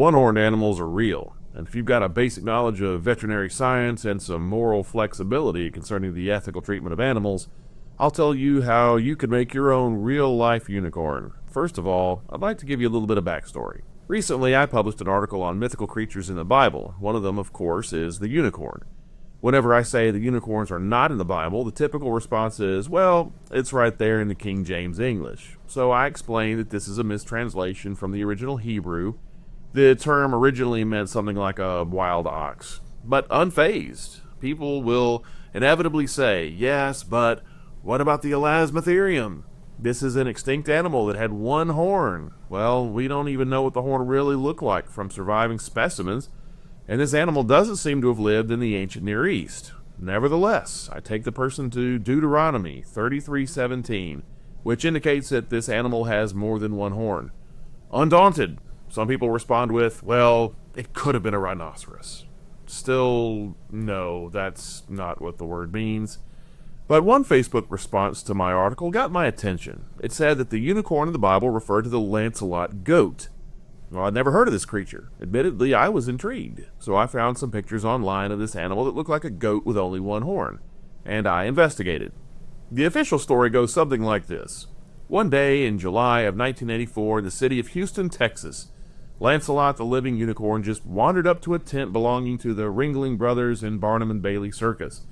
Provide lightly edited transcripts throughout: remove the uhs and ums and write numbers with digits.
One-horned animals are real, and if you've got a basic knowledge of veterinary science and some moral flexibility concerning the ethical treatment of animals, I'll tell you how you could make your own real-life unicorn. First of all, I'd like to give you a little bit of backstory. Recently, I published an article on mythical creatures in the Bible. One of them, of course, is the unicorn. Whenever I say the unicorns are not in the Bible, the typical response is, well, it's right there in the King James English. So I explain that this is a mistranslation from the original Hebrew. The term originally meant something like a wild ox. But unfazed, people will inevitably say, yes, but what about the Elasmotherium? This is an extinct animal that had one horn. Well, we don't even know what the horn really looked like from surviving specimens, and this animal doesn't seem to have lived in the ancient Near East. Nevertheless, I take the person to Deuteronomy 33:17, which indicates that this animal has more than one horn. Undaunted, some people respond with, well, it could have been a rhinoceros. Still, no, that's not what the word means. But one Facebook response to my article got my attention. It said that the unicorn in the Bible referred to the Lancelot goat. Well, I'd never heard of this creature. Admittedly, I was intrigued, so I found some pictures online of this animal that looked like a goat with only one horn, and I investigated. The official story goes something like this. One day in July of 1984 in the city of Houston, Texas, Lancelot the living unicorn just wandered up to a tent belonging to the Ringling Brothers and Barnum and Bailey Circus.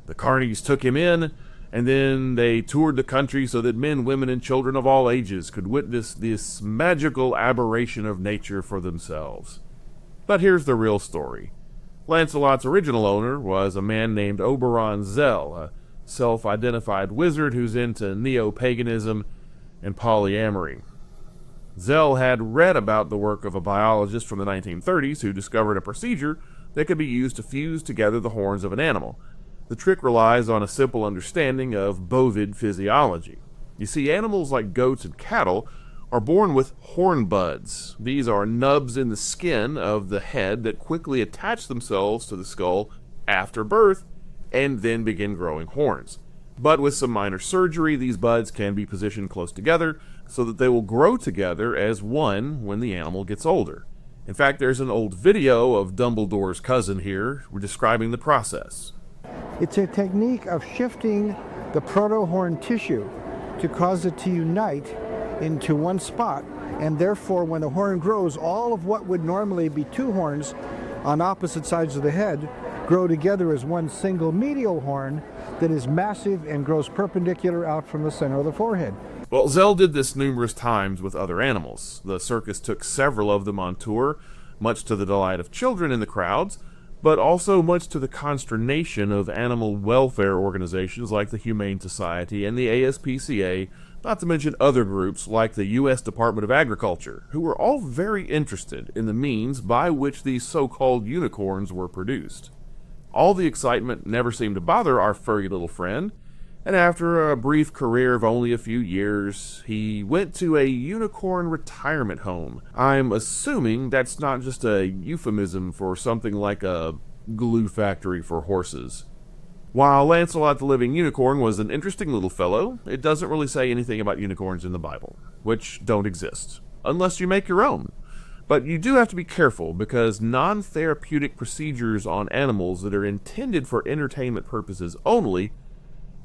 The carnies took him in, and then they toured the country so that men, women, and children of all ages could witness this magical aberration of nature for themselves. But here's the real story. Lancelot's original owner was a man named Oberon Zell, a self-identified wizard who's into neo-paganism and polyamory. Zell had read about the work of a biologist from the 1930s who discovered a procedure that could be used to fuse together the horns of an animal. The trick relies on a simple understanding of bovid physiology. You see, animals like goats and cattle are born with horn buds. These are nubs in the skin of the head that quickly attach themselves to the skull after birth and then begin growing horns. But with some minor surgery, these buds can be positioned close together so that they will grow together as one when the animal gets older. In fact, there's an old video of Dumbledore's cousin here describing the process. It's a technique of shifting the proto-horn tissue to cause it to unite into one spot, and therefore when the horn grows, all of what would normally be two horns on opposite sides of the head grow together as one single medial horn that is massive and grows perpendicular out from the center of the forehead. Well, Zell did this numerous times with other animals. The circus took several of them on tour, much to the delight of children in the crowds, but also much to the consternation of animal welfare organizations like the Humane Society and the ASPCA, not to mention other groups like the U.S. Department of Agriculture, who were all very interested in the means by which these so-called unicorns were produced. All the excitement never seemed to bother our furry little friend, and after a brief career of only a few years, he went to a unicorn retirement home. I'm assuming that's not just a euphemism for something like a glue factory for horses. While Lancelot the living unicorn was an interesting little fellow, it doesn't really say anything about unicorns in the Bible, which don't exist, unless you make your own. But you do have to be careful, because non-therapeutic procedures on animals that are intended for entertainment purposes only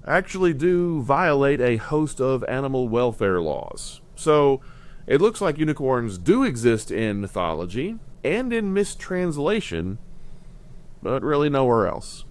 actually do violate a host of animal welfare laws. So, it looks like unicorns do exist in mythology and in mistranslation, but really nowhere else.